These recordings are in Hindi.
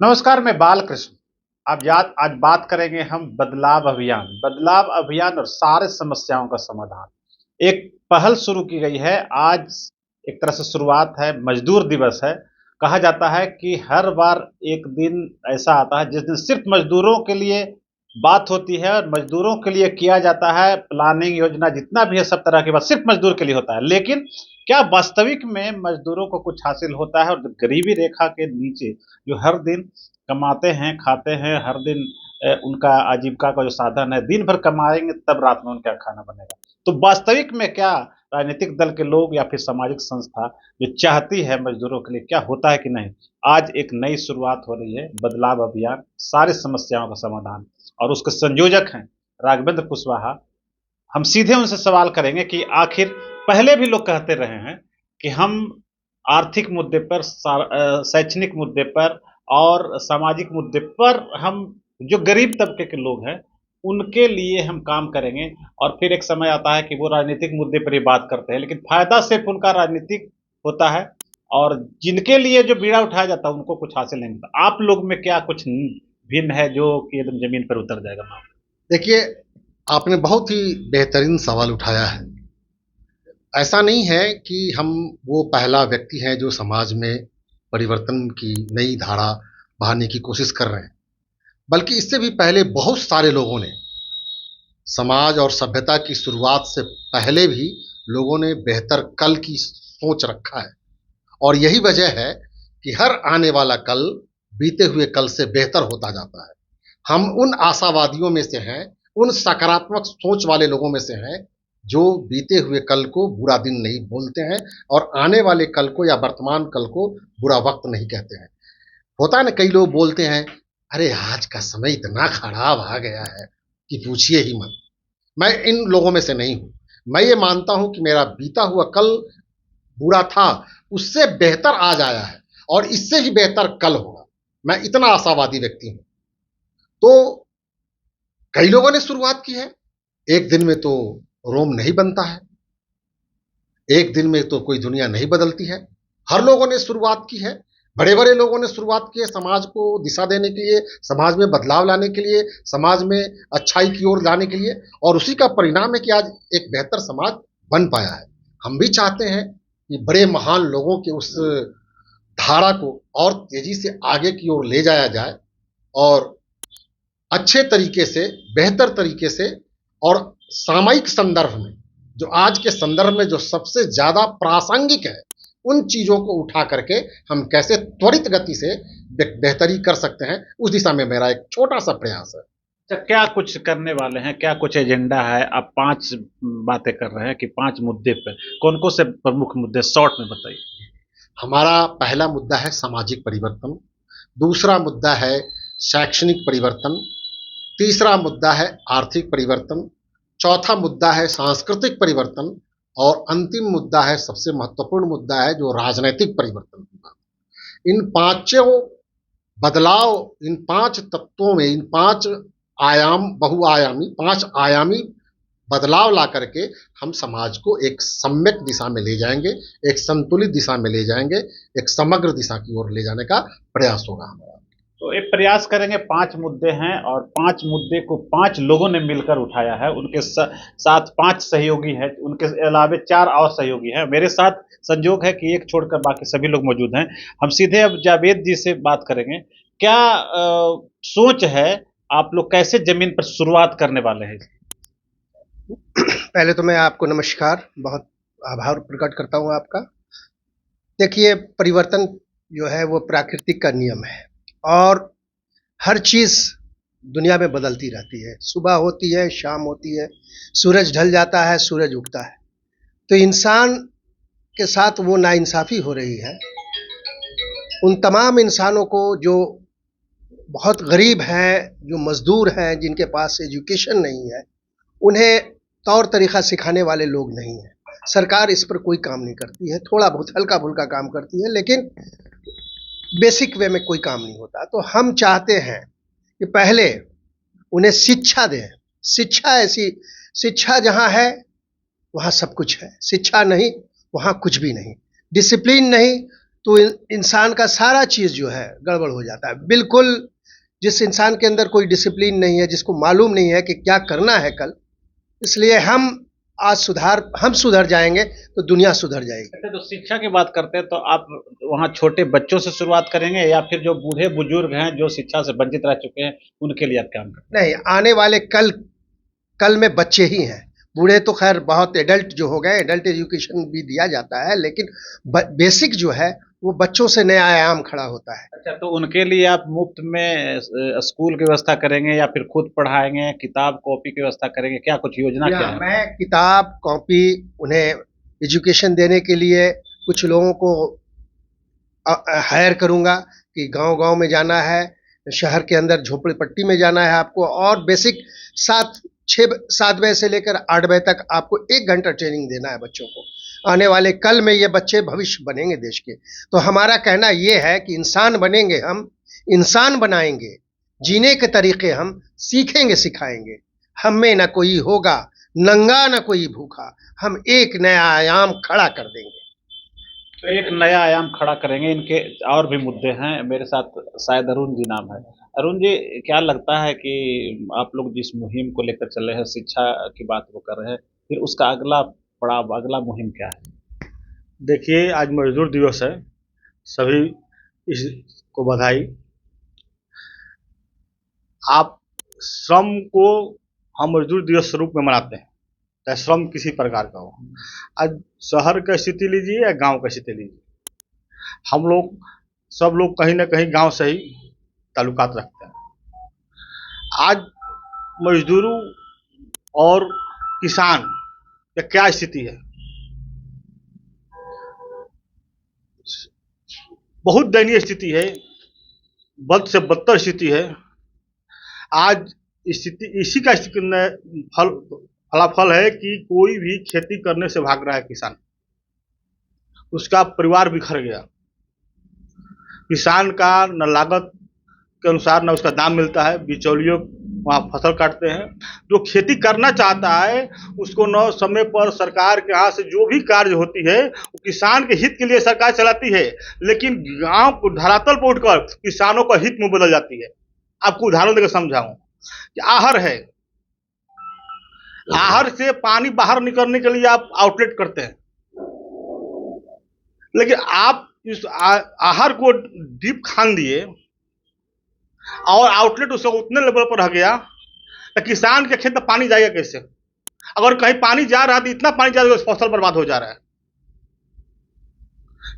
नमस्कार, मैं बालकृष्ण। आज बात करेंगे हम बदलाव अभियान और सारे समस्याओं का समाधान। एक पहल शुरू की गई है आज। एक तरह से शुरुआत है, मजदूर दिवस है। कहा जाता है कि हर बार एक दिन ऐसा आता है जिस दिन सिर्फ मजदूरों के लिए बात होती है और मजदूरों के लिए किया जाता है प्लानिंग योजना जितना भी है, सब तरह की बात सिर्फ मजदूर के लिए होता है। लेकिन क्या वास्तविक में मजदूरों को कुछ हासिल होता है? और गरीबी रेखा के नीचे जो हर दिन कमाते हैं, खाते हैं, हर दिन उनका आजीविका का जो साधन है, दिन भर कमाएंगे तब रात में उनका खाना बनेगा। तो वास्तविक में क्या राजनीतिक दल के लोग या फिर सामाजिक संस्था जो चाहती है मजदूरों के लिए, क्या होता है कि नहीं? आज एक नई शुरुआत हो रही है, बदलाव अभियान, सारी समस्याओं का समाधान, और उसके संयोजक हैं राघवेंद्र कुशवाहा। हम सीधे उनसे सवाल करेंगे कि आखिर पहले भी लोग कहते रहे हैं कि हम आर्थिक मुद्दे पर, शैक्षणिक मुद्दे पर और सामाजिक मुद्दे पर, हम जो गरीब तबके के लोग हैं उनके लिए हम काम करेंगे। और फिर एक समय आता है कि वो राजनीतिक मुद्दे पर ही बात करते हैं, लेकिन फायदा सिर्फ उनका राजनीतिक होता है और जिनके लिए जो बीड़ा उठाया जाता है उनको कुछ हासिल नहीं मिलता। आप लोग में क्या कुछ भिन्न है जो कि एकदम जमीन पर उतर जाएगा? देखिए, आपने बहुत ही बेहतरीन सवाल उठाया है। ऐसा नहीं है कि हम वो पहला व्यक्ति हैं जो समाज में परिवर्तन की नई धारा बहाने की कोशिश कर रहे हैं, बल्कि इससे भी पहले बहुत सारे लोगों ने समाज और सभ्यता की शुरुआत से पहले भी लोगों ने बेहतर कल की सोच रखा है। और यही वजह है कि हर आने वाला कल बीते हुए कल से बेहतर होता जाता है। हम उन आशावादियों में से हैं, उन सकारात्मक सोच वाले लोगों में से हैं जो बीते हुए कल को बुरा दिन नहीं बोलते हैं और आने वाले कल को या वर्तमान कल को बुरा वक्त नहीं कहते हैं। होता है ना, कई लोग बोलते हैं, अरे आज का समय इतना खराब आ गया है कि पूछिए ही मत। मैं इन लोगों में से नहीं हूं। मैं ये मानता हूं कि मेरा बीता हुआ कल बुरा था, उससे बेहतर आज आया है और इससे भी बेहतर कल होगा। मैं इतना आशावादी व्यक्ति हूं। तो कई लोगों ने शुरुआत की है। एक दिन में तो रोम नहीं बनता है, एक दिन में तो कोई दुनिया नहीं बदलती है। हर लोगों ने शुरुआत की है। बड़े बड़े लोगों ने शुरुआत की है समाज को दिशा देने के लिए, समाज में बदलाव लाने के लिए, समाज में अच्छाई की ओर लाने के लिए, और उसी का परिणाम है कि आज एक बेहतर समाज बन पाया है। हम भी चाहते हैं कि बड़े महान लोगों के उस धारा को और तेजी से आगे की ओर ले जाया जाए और अच्छे तरीके से, बेहतर तरीके से और सामयिक संदर्भ में, जो आज के संदर्भ में जो सबसे ज्यादा प्रासंगिक है, उन चीजों को उठा करके हम कैसे त्वरित गति से बेहतरी कर सकते हैं, उस दिशा में मेरा एक छोटा सा प्रयास है। अच्छा, क्या कुछ करने वाले हैं? क्या कुछ एजेंडा है? आप 5 बातें कर रहे हैं कि 5 मुद्दे पे, कौन-कौन से प्रमुख मुद्दे शॉर्ट में बताइए? हमारा पहला मुद्दा है सामाजिक परिवर्तन, दूसरा मुद्दा है शैक्षणिक परिवर्तन, तीसरा मुद्दा है आर्थिक परिवर्तन, चौथा मुद्दा है सांस्कृतिक परिवर्तन और अंतिम मुद्दा है, सबसे महत्वपूर्ण मुद्दा है, जो राजनैतिक परिवर्तन होगा। इन पांचों बदलाव, इन 5 तत्वों में, इन 5 आयाम, बहुआयामी, 5 आयामी बदलाव ला करके हम समाज को एक सम्यक दिशा में ले जाएंगे, एक संतुलित दिशा में ले जाएंगे, एक समग्र दिशा की ओर ले जाने का प्रयास होगा हमारा। तो एक प्रयास करेंगे, 5 मुद्दे हैं और 5 मुद्दे को 5 लोगों ने मिलकर उठाया है। उनके साथ 5 सहयोगी हैं, उनके अलावे 4 और सहयोगी हैं। मेरे साथ संजोग है कि एक छोड़कर बाकी सभी लोग मौजूद हैं। हम सीधे अब जावेद जी से बात करेंगे। क्या सोच है, आप लोग कैसे ज़मीन पर शुरुआत करने वाले हैं? पहले तो मैं आपको नमस्कार, बहुत आभार प्रकट करता हूँ आपका। देखिए, परिवर्तन जो है वो प्राकृतिक का नियम है और हर चीज़ दुनिया में बदलती रहती है। सुबह होती है, शाम होती है, सूरज ढल जाता है, सूरज उगता है। तो इंसान के साथ वो नाइंसाफ़ी हो रही है। उन तमाम इंसानों को जो बहुत गरीब हैं, जो मज़दूर हैं, जिनके पास एजुकेशन नहीं है, उन्हें तौर तरीक़ा सिखाने वाले लोग नहीं हैं। सरकार इस पर कोई काम नहीं करती है, थोड़ा बहुत हल्का-फुल्का काम करती है, लेकिन बेसिक वे में कोई काम नहीं होता। तो हम चाहते हैं कि पहले उन्हें शिक्षा दें। शिक्षा जहाँ है वहाँ सब कुछ है, शिक्षा नहीं वहाँ कुछ भी नहीं। डिसिप्लिन नहीं तो इंसान का सारा चीज जो है गड़बड़ हो जाता है बिल्कुल। जिस इंसान के अंदर कोई डिसिप्लिन नहीं है, जिसको मालूम नहीं है कि क्या करना है कल, इसलिए हम सुधर जाएंगे तो दुनिया सुधर जाएगी। अच्छा, तो शिक्षा की बात करते हैं तो आप वहाँ छोटे बच्चों से शुरुआत करेंगे या फिर जो बूढ़े बुजुर्ग हैं जो शिक्षा से वंचित रह चुके हैं उनके लिए आप काम करेंगे? नहीं, आने वाले कल में बच्चे ही हैं। बूढ़े तो खैर बहुत एडल्ट जो हो गए, एडल्ट एजुकेशन भी दिया जाता है, लेकिन बेसिक जो है वो बच्चों से नया आयाम खड़ा होता है। अच्छा, तो उनके लिए आप मुफ्त में स्कूल की व्यवस्था करेंगे या फिर खुद पढ़ाएंगे, किताब कॉपी की व्यवस्था करेंगे, क्या कुछ योजना क्या है? मैं किताब कॉपी उन्हें एजुकेशन देने के लिए कुछ लोगों को हायर करूंगा कि गांव-गांव में जाना है, शहर के अंदर झोपड़पट्टी में जाना है आपको, और बेसिक 7 बजे से लेकर 8 बजे तक आपको 1 घंटा ट्रेनिंग देना है बच्चों को। आने वाले कल में ये बच्चे भविष्य बनेंगे देश के। तो हमारा कहना ये है कि इंसान बनेंगे हम, इंसान बनाएंगे, जीने के तरीके हम सीखेंगे सिखाएंगे। हम में न कोई होगा नंगा न कोई भूखा, हम एक नया आयाम खड़ा कर देंगे। तो एक नया आयाम खड़ा करेंगे। इनके और भी मुद्दे हैं, मेरे साथ शायद अरुण जी नाम है। अरुण जी, क्या लगता है कि आप लोग जिस मुहिम को लेकर चल रहे हैं, शिक्षा की बात वो कर रहे हैं, फिर उसका अगला पड़ाव, अगला मुहिम क्या है? देखिए, आज मजदूर दिवस है, सभी इसको बधाई। आप श्रम को हम मजदूर दिवस स्वरूप में मनाते हैं, चाहे श्रम किसी प्रकार का हो। आज शहर का स्थिति लीजिए या गांव का स्थिति लीजिए, हम लोग सब लोग कहीं ना कहीं गांव से ही ताल्लुकात रखते हैं। आज मजदूरों और किसान का क्या स्थिति है, बहुत दयनीय स्थिति है, बद से बदतर स्थिति है। आज स्थिति इसी का फलाफल है कि कोई भी खेती करने से भाग रहा है किसान, उसका परिवार बिखर गया। किसान का न लागत के अनुसार न उसका दाम मिलता है, बिचौलियों वहाँ फसल काटते हैं। जो खेती करना चाहता है उसको न समय पर सरकार के यहाँ से जो भी कार्य होती है वो किसान के हित के लिए सरकार चलाती है, लेकिन गांव को धरातल पर उठकर किसानों का हित में बदल जाती है। आपको उदाहरण देकर समझाऊं कि आहर है, आहर से पानी बाहर निकलने के लिए आप आउटलेट करते हैं, लेकिन आप इस आहर को डीप खान दिए और आउटलेट उसका उतने लेवल पर रह गया तो किसान के खेत में पानी जाएगा कैसे? अगर कहीं पानी जा रहा है तो इतना पानी जा रहा है फसल बर्बाद हो जा रहा है।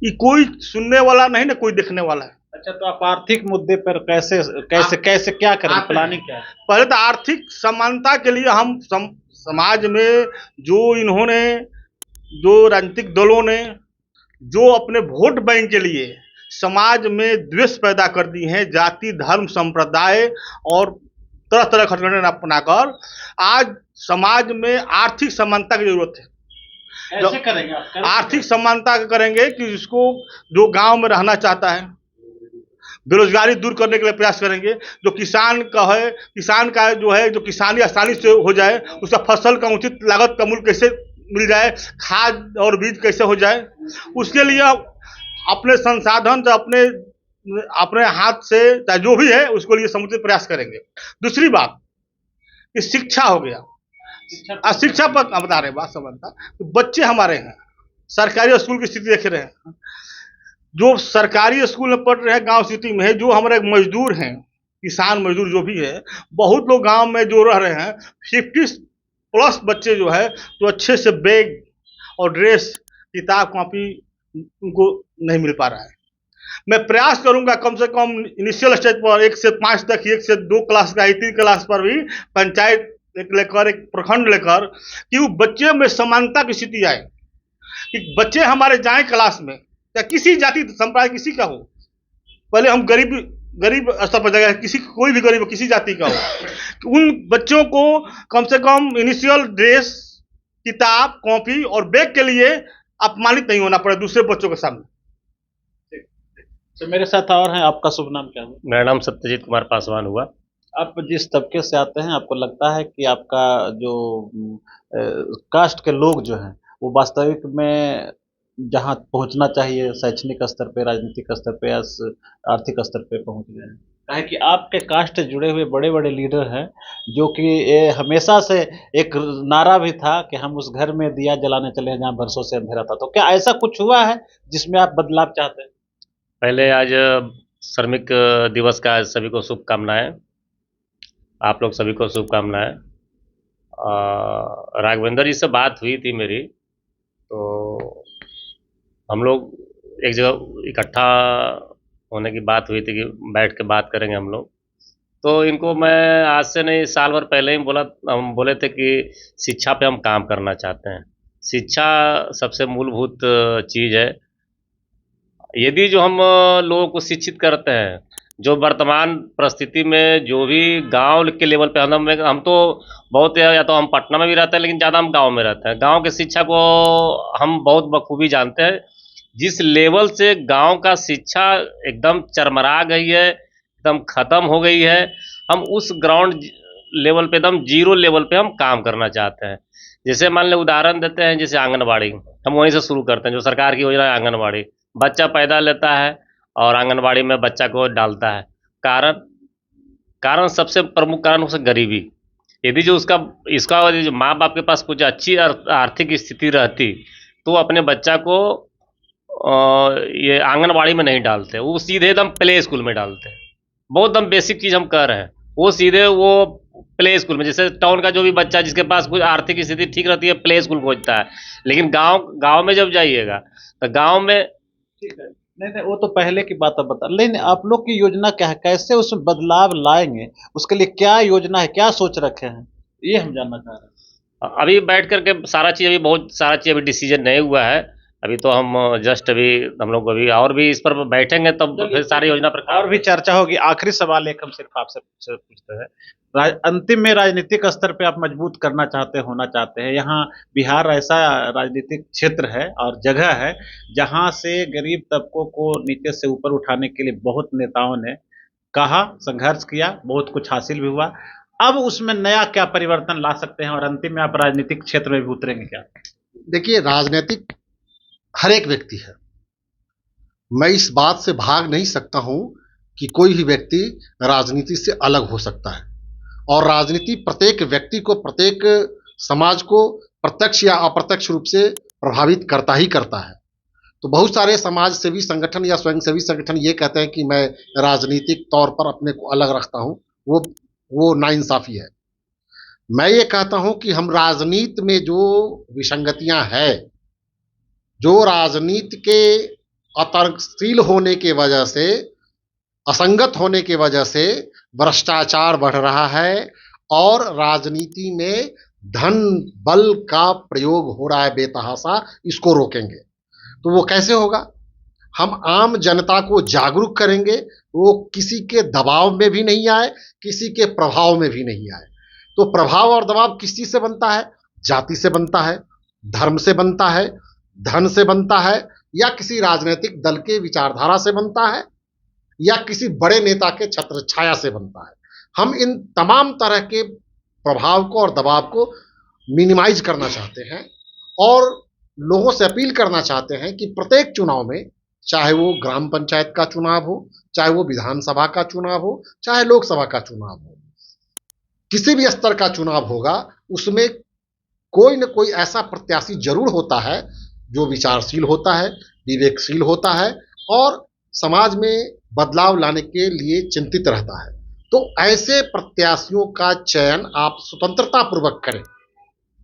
ये कोई सुनने वाला नहीं ना कोई देखने वाला है। अच्छा, तो आप आर्थिक मुद्दे पर कैसे कैसे कैसे क्या करें, प्लानिंग क्या है? पहले तो आर्थिक समानता के लिए हम समाज में जो राजनीतिक दलों ने जो अपने वोट बैंक के लिए समाज में द्वेष पैदा कर दी हैं, जाति धर्म संप्रदाय और तरह तरह के हथकंडे अपनाकर, आज समाज में आर्थिक समानता की जरूरत है। कैसे करेंगे आप? आर्थिक समानता करेंगे कि जिसको जो गांव में रहना चाहता है, बेरोजगारी दूर करने के लिए प्रयास करेंगे। जो किसान का जो है जो किसानी आसानी से हो जाए, उसका फसल का उचित लागत का मूल्य कैसे मिल जाए, खाद और बीज कैसे हो जाए, उसके लिए अपने संसाधन तो अपने हाथ से चाहे जो भी है उसको लिए समुचित प्रयास करेंगे। दूसरी बात कि शिक्षा हो गया, शिक्षा पर बता रहे बात समझता, तो बच्चे हमारे हैं सरकारी स्कूल की स्थिति देख रहे हैं, जो सरकारी स्कूल में पढ़ रहे हैं गांव सिटी में है, जो हमारे मजदूर हैं, किसान मजदूर जो भी है, बहुत लोग गांव में जो रह रहे हैं, 50+ बच्चे जो है तो अच्छे से बैग और ड्रेस किताब कॉपी उनको नहीं मिल पा रहा है। मैं प्रयास करूंगा कम से कम इनिशियल स्टेज पर 1 से 5 तक, 1 से 2 क्लास का 3 क्लास पर भी पंचायत लेकर एक प्रखंड लेकर कि वो बच्चे में समानता की स्थिति आए, कि बच्चे हमारे जाएं क्लास में, या किसी जाति संप्रदाय किसी का हो, पहले हम गरीब स्तर पर जगह कोई भी गरीब किसी जाति का हो, उन बच्चों को कम से कम इनिशियल ड्रेस किताब कॉपी और बैग के लिए अपमानित नहीं होना पड़े दूसरे बच्चों के सामने। तो मेरे साथ और हैं, आपका शुभ नाम क्या है? मेरा नाम सत्यजीत कुमार पासवान हुआ। आप जिस तबके से आते हैं, आपको लगता है कि आपका जो कास्ट के लोग जो हैं वो वास्तविक में जहाँ पहुंचना चाहिए शैक्षणिक स्तर पे, राजनीतिक स्तर पे या आर्थिक स्तर पे पहुंच गए हैं? काहे कि आपके कास्ट से जुड़े हुए बड़े बड़े लीडर हैं जो कि हमेशा से एक नारा भी था कि हम उस घर में दिया जलाने चले हैं जहाँ बरसों से अंधेरा था। तो क्या ऐसा कुछ हुआ है जिसमें आप बदलाव चाहते हैं? पहले आज श्रमिक दिवस का सभी को शुभकामनाएं। आप लोग सभी को शुभकामनाएं। राघवेंद्र जी से बात हुई थी मेरी, तो हम लोग एक जगह इकट्ठा होने की बात हुई थी कि बैठ के बात करेंगे हम लोग। तो इनको मैं आज से नहीं, साल भर पहले ही बोला, हम बोले थे कि शिक्षा पे हम काम करना चाहते हैं। शिक्षा सबसे मूलभूत चीज़ है। यदि जो हम लोगों को शिक्षित करते हैं, जो वर्तमान परिस्थिति में जो भी गांव के लेवल पे हम तो बहुत, या तो हम पटना में भी रहते हैं लेकिन ज़्यादा हम गांव में रहते हैं। गांव के शिक्षा को हम बहुत बखूबी जानते हैं। जिस लेवल से गांव का शिक्षा एकदम चरमरा गई है, एकदम ख़त्म हो गई है, हम उस ग्राउंड लेवल पे, एकदम जीरो लेवल पे हम काम करना चाहते हैं। जैसे मान लें, उदाहरण देते हैं, जैसे आंगनबाड़ी, हम वहीं से शुरू करते हैं। जो सरकार की योजना है आंगनबाड़ी, बच्चा पैदा लेता है और आंगनबाड़ी में बच्चा को डालता है। कारण कारण सबसे प्रमुख कारण उससे गरीबी। यदि जो उसका इसका जो माँ बाप के पास कुछ अच्छी आर्थिक स्थिति रहती तो वो अपने बच्चा को ये आंगनबाड़ी में नहीं डालते, वो सीधे एकदम प्ले स्कूल में डालते। बहुत एकदम बेसिक चीज़ हम कर रहे हैं, वो सीधे वो प्ले स्कूल में। जैसे टाउन का जो भी बच्चा जिसके पास कुछ आर्थिक स्थिति ठीक रहती है, प्ले स्कूल पहुंचता है। लेकिन गांव गांव में जब जाइएगा तो गांव में ठीक है। नहीं नहीं, वो तो पहले की बात आप बता, लेकिन आप लोग की योजना क्या है, कैसे उसमें बदलाव लाएंगे, उसके लिए क्या योजना है, क्या सोच रखे हैं, ये हम जानना चाह रहे हैं। अभी बैठ करके सारा चीज़, अभी बहुत सारा चीज़ अभी डिसीजन नहीं हुआ है। अभी तो हम जस्ट अभी हम लोग अभी और भी इस पर बैठेंगे तब फिर सारी योजना पर और भी चर्चा होगी। आखिरी सवाल एक हम सिर्फ आपसे पूछते हैं, अंतिम में राजनीतिक स्तर पे आप मजबूत करना चाहते, होना चाहते हैं। यहाँ बिहार ऐसा राजनीतिक क्षेत्र है और जगह है जहाँ से गरीब तबकों को नीचे से ऊपर उठाने के लिए बहुत नेताओं ने कहा, संघर्ष किया, बहुत कुछ हासिल भी हुआ। अब उसमें नया क्या परिवर्तन ला सकते हैं और अंतिम में आप राजनीतिक क्षेत्र में भी उतरेंगे क्या? देखिए, राजनीतिक हर एक व्यक्ति है। मैं इस बात से भाग नहीं सकता हूं कि कोई भी व्यक्ति राजनीति से अलग हो सकता है, और राजनीति प्रत्येक व्यक्ति को, प्रत्येक समाज को प्रत्यक्ष या अप्रत्यक्ष रूप से प्रभावित करता ही करता है। तो बहुत सारे समाज सेवी संगठन या स्वयंसेवी संगठन ये कहते हैं कि मैं राजनीतिक तौर पर अपने को अलग रखता हूं, वो नाइंसाफी है। मैं ये कहता हूं कि हम राजनीति में जो विसंगतियां हैं, जो राजनीति के अतर्कशील होने की वजह से, असंगत होने की वजह से भ्रष्टाचार बढ़ रहा है और राजनीति में धन बल का प्रयोग हो रहा है बेतहाशा, इसको रोकेंगे। तो वो कैसे होगा? हम आम जनता को जागरूक करेंगे, वो किसी के दबाव में भी नहीं आए, किसी के प्रभाव में भी नहीं आए। तो प्रभाव और दबाव किस चीज से बनता है? जाति से बनता है, धर्म से बनता है, धन से बनता है, या किसी राजनीतिक दल के विचारधारा से बनता है, या किसी बड़े नेता के छत्र छाया से बनता है। हम इन तमाम तरह के प्रभाव को और दबाव को मिनिमाइज करना चाहते हैं और लोगों से अपील करना चाहते हैं कि प्रत्येक चुनाव में, चाहे वो ग्राम पंचायत का चुनाव हो, चाहे वो विधानसभा का चुनाव हो, चाहे लोकसभा का चुनाव हो, किसी भी स्तर का चुनाव होगा, उसमें कोई न कोई ऐसा प्रत्याशी जरूर होता है जो विचारशील होता है, विवेकशील होता है और समाज में बदलाव लाने के लिए चिंतित रहता है। तो ऐसे प्रत्याशियों का चयन आप स्वतंत्रता पूर्वक करें।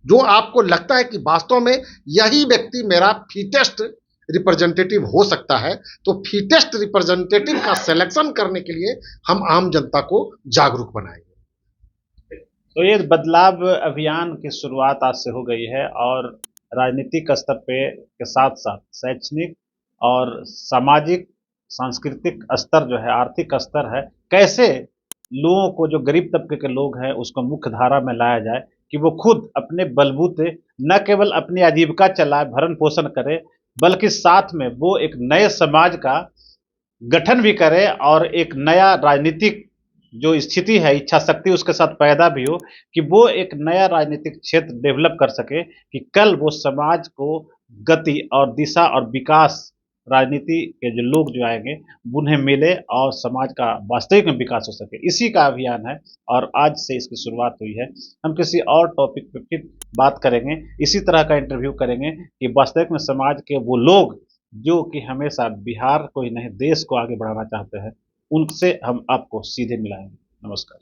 जो आपको लगता है कि वास्तव में यही व्यक्ति मेरा फिटेस्ट रिप्रेजेंटेटिव हो सकता है, तो फिटेस्ट रिप्रेजेंटेटिव का सिलेक्शन करने के लिए हम आम जनता को जागरूक बनाएंगे। तो ये बदलाव अभियान की शुरुआत आज से हो गई है और राजनीतिक स्तर पे के साथ साथ शैक्षणिक और सामाजिक सांस्कृतिक स्तर जो है, आर्थिक स्तर है, कैसे लोगों को, जो गरीब तबके के लोग हैं, उसको मुख्य धारा में लाया जाए कि वो खुद अपने बलबूते न केवल अपनी आजीविका चलाए, भरण पोषण करे, बल्कि साथ में वो एक नए समाज का गठन भी करे और एक नया राजनीतिक जो स्थिति है, इच्छा शक्ति उसके साथ पैदा भी हो कि वो एक नया राजनीतिक क्षेत्र डेवलप कर सके कि कल वो समाज को गति और दिशा और विकास राजनीति के जो लोग जो आएंगे उन्हें मिले और समाज का वास्तविक में विकास हो सके, इसी का अभियान है और आज से इसकी शुरुआत हुई है। हम किसी और टॉपिक पे फिर बात करेंगे, इसी तरह का इंटरव्यू करेंगे कि वास्तविक में समाज के वो लोग जो कि हमेशा बिहार को ही नहीं देश को आगे बढ़ाना चाहते हैं, उनसे हम आपको सीधे मिलाएंगे। नमस्कार।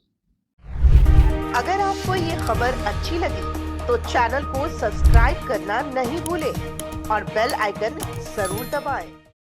अगर आपको ये खबर अच्छी लगी तो चैनल को सब्सक्राइब करना नहीं भूलें और बेल आइकन जरूर दबाएं।